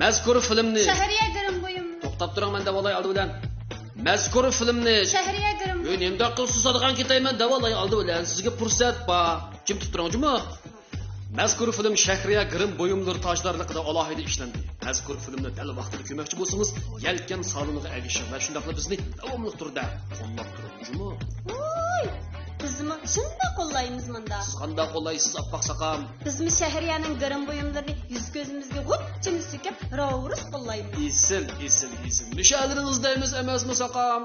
mazkur filmni Shahriya girim bo'yimni. To'xtab turman davolay oldi bilan. Mazkur filmni Shahriya girim. Endi aql susadigan ketayman davolay oldi bilan. Sizga fursat bor. Kim tuturangmi? Mazkur film Shahriya girim bo'yimlar tojdorligida alohida ishlandi. Mazkur filmni dal vaqtida ko'rmoqchi bo'lsangiz, yelkan saloniga agishing va shundaqla bizni davomli turda qo'llab turingmi? Bizmi shunda qo'llaymiz bunda. Siz qanday qo'llaysiz appoq saqam? Bizmi Shahriyaning girim bo'yimlarini yuz ko'zimizga g'utchini sukib, ravurus qo'llaymiz. Esil. Mishalaringizdaymiz emasmi saqam?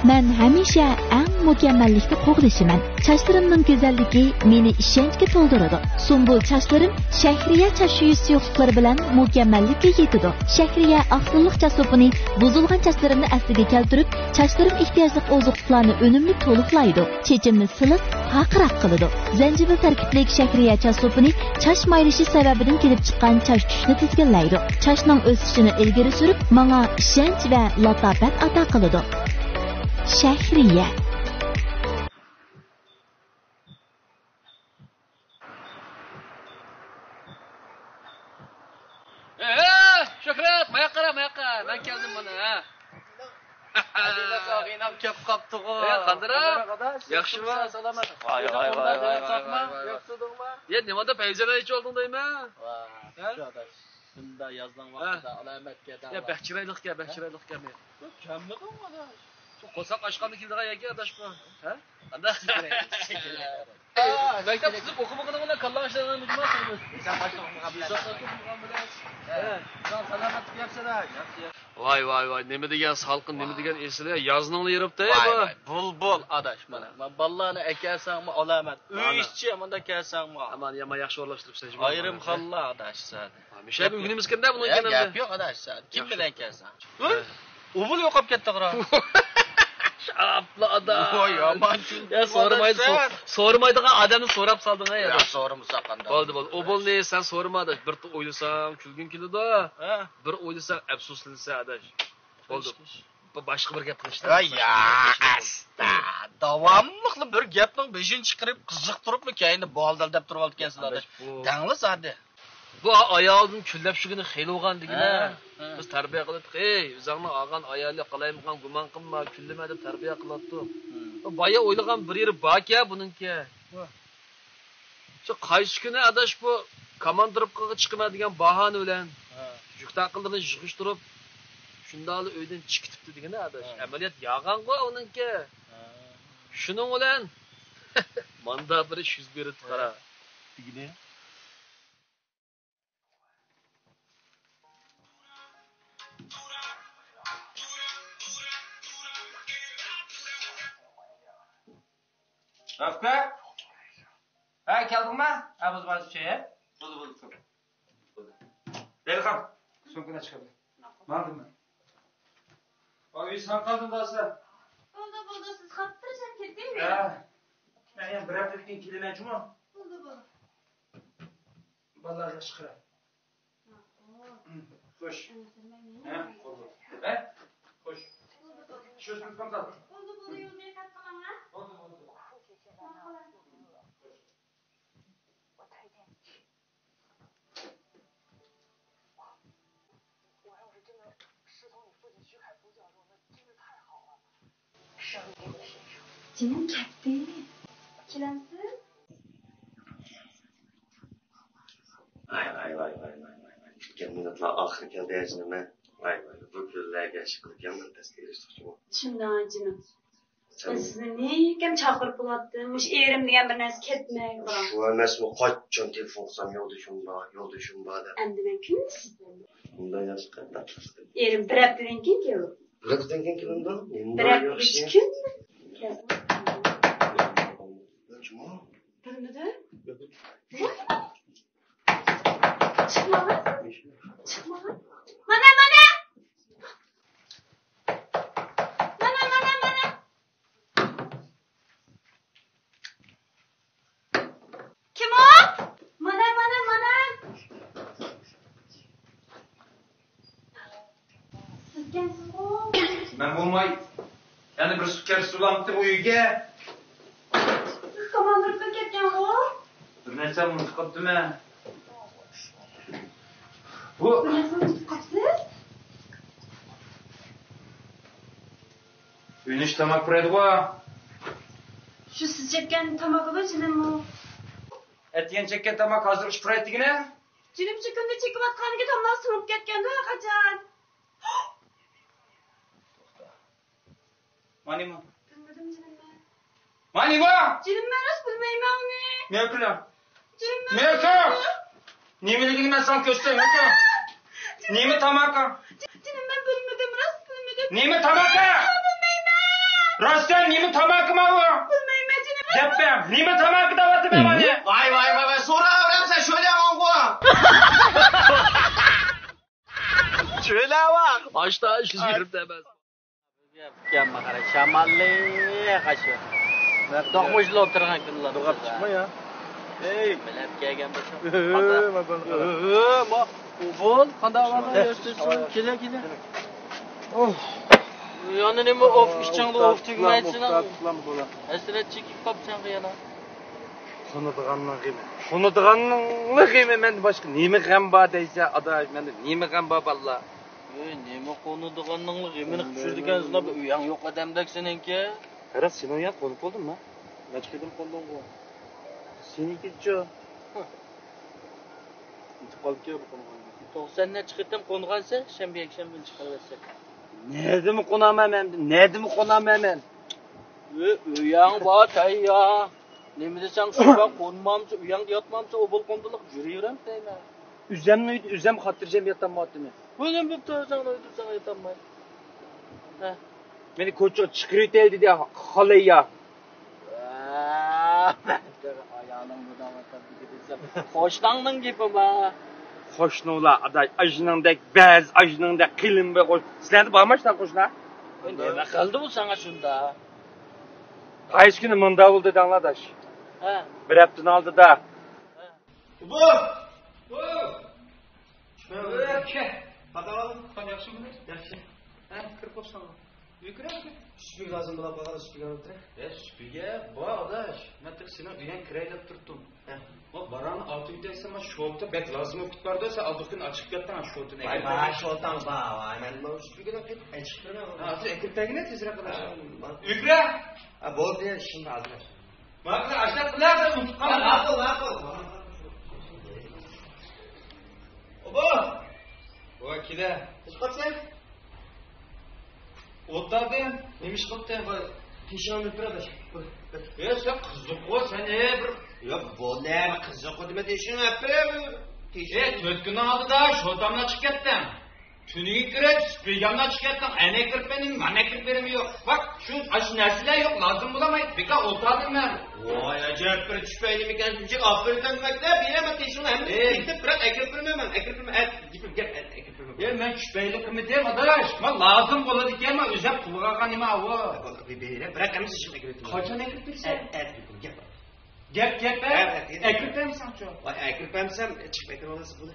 Men hamisha eng mukammallikni qo'g'lishiman. Chachlarimning go'zalligi meni ishonchga to'ldiradi. Sumbul chachlarim Shahriya chash suyuqliklari bilan mukammallikka yetadi. Shahriya aqlliq chasopini buzilgan chachlarimni asliga keltirib, chachlarim ehtiyojli ozuqlarni unumli to'liqlaydi. Chechimni siliq, haqroq qiladi. Zanjibil tarkibli Shahriya chasopini chash maylishi sababidan kelib chiqqan chash tushni tizginlaydi. Chashning o'sishini ilgari surib, menga ishonch va latofat ato qiladi. Shahriya. Shuhrat, mayoqqa. Men keldim mana. Adilla sog'inam kep qopti-ku. Qandira? Yaxshimi? Salomat. Voy. Yo'qsidingmi? Nimada payjara ichib olding deyman? Voy. Bunda yozdan vaqtida alomatga Ya bahchiraylikka men. Kamligim adash. Qo'saq ochqanni keldigan yaka adashma. Ha? Qanday? Maktab tuzib o'qimaganda ular kallan ishlarini bilmasmiz. Sen boshqa o'qigan bilan. Sen salomat yapsana. Voy. Nima degan salqin, nima degan esli, yozningni yiribdi bu. Bul adash mana. Men ballarni akasangmi olaman. Uy ishchi menda kelsangmi? Aman yama yaxshi o'rlashtiribsan. Ayrim xalla adash sen. Misha bugunimiz kanda buni ekan. Gap yo'q adash sen. Kim bilan kelsan? O'g'il yo'qolib ketdi qira. Apla adam. Voy aman. Ya so'ramaydigan odamni so'rab solding ha. Ya so'rimsa qanday? Bo'ldi. O'g'ilni sen so'ramadi. Bir o'ylasang kulgin keladi. Bir o'ylasang afsuslansa adash. Bo'ldi. Boshqa bir gap qilishdi. Ya asta. Davomli qilib bir gapning 5-chiqirib qiziqtiribmi keyinni bo'ldal deb turib olgansiz adash. Danglis adi. Bu ayolning kullab shugini xeyli o'g'andigina. Biz tarbiya qildik. O'zingni olgan ayolga qalaymigan gumon qilma, kullama deb tarbiya qilatdik. Boya o'ylagan bir yeri bor-ku buningki. Shu qaysi kuni adash bu komandiribga chiqmaydigan bahona bilan yuk taqildirini yig'ishtirib shundoq uydan chiqibdi deganda adash. Amaliyot yog'an-ku uningki. Shuning bilan manda bir ish yuz berib qara. Degini. Rafka? Keldingmi? Abuz bazıçı. Buldu. Belxam. So'ngina chiqadi. Ma'lummi? Oy, sen qalding bo'lsa. Bo'ldi, siz xattirishib ketdingmi? Men ham bir haftadan keyin kelaman-chimi? Bo'ldi. Ballarga chiqaram. Xo'sh. Bo'ldi. Xo'sh. Shu so'z qanday? Bo'ldi, yo'lga qatqalaman. Bo'ldi. Canım katta. Kelamsiz? Vay. Kutgan minutlar oxiri keldi ajnimi. Vay. Bu kunlarga shukur keldim tasdiqlashmoqchiman. Shundan jinim. Sizni neykem chaqirib bo'latdim. Mush erim degan bir narsa ketmay qo'ygan. Shu emasmi? Qachon telefon qilsam yo'lda shunba deb. Endi men kimsiz? Bunday yaxshi qanday qildim. Erim bir haftadan keyin keldi. Bir haftadan keyin keldim. Bir hafta kun. Bilmidi? Çıkmadı. Mana. Kim o? Mana. Sizgensiz o? Men bo'lmay. Yana bir sukar sulamtım uyga. Komandırıp ketken o? Bir narsa unutib qoldim-a. Bu Üniş tamak pıraydı bu. Şu siz çekкен tamagı jinim o. Etiyen çekken tamak hazır iş pıraydı gine. Jinim çıkınca çekip atkanıga tamag sınıp ketken de kaçan. Mani mi? Bilmedim jinim ben. Mani bu? Jinim ben nasıl bilmeyim onu. Mevkula. Jinim ben. Mevkula. Nimeligini ben sana göstereyim. Mevkula. Nime tamaka. Jinim ben bilmedim nasıl bilmedim. Nime tamaka. Rastan nime tamaka mı bu? Bilmeyim jinim. Yapmam. Nime tamaka da vardı be bana. Vay. Sonra öğren sen şöyle yapalım bu. Şöyle bak. Başta iş yürüp demez. Yapma kara şamalli kaşı. Dokmuşlu oturgan kınlar. Dokap çıkma ya. Hey. Melep gelgen başım. Ma. Bol. Kanda var ya. Kele. Oh. Yani ne mi of işçangda of tügmeysin ha. Esret çekip kapçan yana. Şunu kıyme men başka. Nime gamba deyse aday men nime gamba balla. Neme konu dıganlığını yemin düşürdüken zına bir uyan yok adamdak seninki. Ara sen o ya konuk oldun mu? Kaç kedim kondun bu? Seni gitço. İntikal ki bu konu. Sen ne çıkıttın konuğansa şembe ekşemben çıkarırsak. Nerede mi konamam hemen? Uyan var tay ya. Ne mi desen şurada konmamsa uyan yatmamsa o bol konduluk yürüyorum deyme. Üzem hatırcam yatammadı mı? Bugün bir tutarsan uydursan yatamay. Beni koço çıkırıt eldi diye halay ya. Ayağının budamata bir desem. Hoşlandın gibi ba. Hoşna ola aday ajınındaki bez, ajınındaki kılın be hoş. Sizler de bağırmışlar hoşna. Ne kaldı bu sana şunda? Kayış günü mında oldu danladaş. He. Bir heptini aldı da. Bu. Şöyle. Bakalım. Sen yakşı mı? Yaxşı. Kırk olsun. Yükür abi. Süpürge lazım bula bakalım süpürge alıp Süpürge bu adaş. Ben tek seni uyan kireylep tuttum. O baran altı üdeyse ama şolta bek lazım o kut vardı ise aldıkın açık yattan şolta ne? Vay şoltan vay. Ben bu süpürgeden pek açıklarına Ha, atı ekiptegine tezir arkadaşlar. Yükle. Ha bol diye şimdi aldılar. Bak aşağı kılar da unutkan. Nakıl. Oba. O akide. Çıkartsan. Ottadın. Neymiş kıptın? Kişinin bir arkadaş. Sen kızık o sen bir. Yok bol ne kızık o demedi işin yapıyor. Tötkünü aldı da şoltamla çıkarttın. Tünüyü kırıp süpürgemle çıkarttın. Ene kırpenin, mane kırpenim yok. Bak şu aşı nersiler yok lazım bulamayız. Bika ottadım ben. Vay acayip bir tüfeğini mi kendisi bir Afrika'dan demekler bir yere bakıyorsun hem de gidip bırak ekripirme Ya ben şüpheli kimi diyeyim adaş. Ben lazım bula diyeyim ama özep kulağa kanıma avu. Bırak hem şimdi ekripirme. Kaçan ekripirse? Gel. Gel be. Evet. Ekripir misin çok? Vay ekripirmesem çık ekran olası bunu.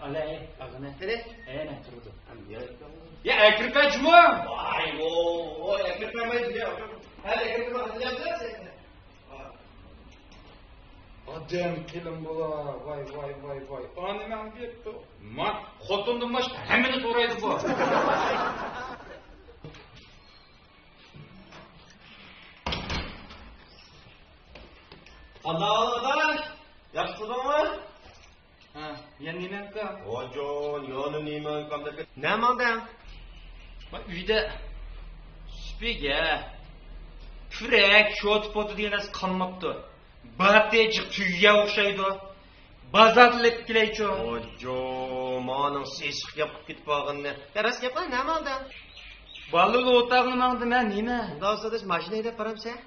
Alay, ağına. Ne? Ne turdu? Ya Ya ekripir cumhur. vay o ekripirmeyi biliyor. Her ekripirme hatırlayabilir misin? Adam kelim bula. Vay. Annem diyepti. Ma, xotundan başka hemini soraydı bu. Adaş. Yaxşı mı? Ha, yani ne ka? Ojon, yonu neyman kamda. Ne malda? Bak uyda süpürge, kürek, şot potu diye nasıl kanmaptı. Bahtiyacık tüyye okşaydı. Bazarlık kileyço. Ojo, manın sesik yapıp git bağınne. Ya rast yapma ne malda? Balık otağını aldım ben yine. Daha sonra maşinayı da param sen.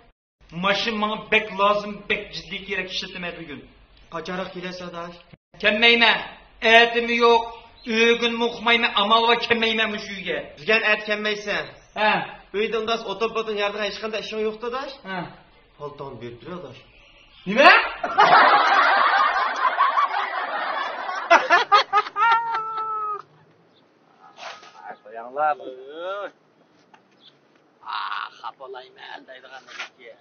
Maşın bana bek lazım, bek ciddi gerek işletme bugün. Kaçarak kilesi adaş. Kemmeyme, etimi yok. Öğün muhmayme, amal ve kemmeyme müşüge. Düzen et kemmeyse. He. Öyle ondas otobotun yardığa işkanda işin yoktu adaş. He. Haltan bir dur adaş. Nime? Soyanlar. Hapolayım eldeydi kanı ki.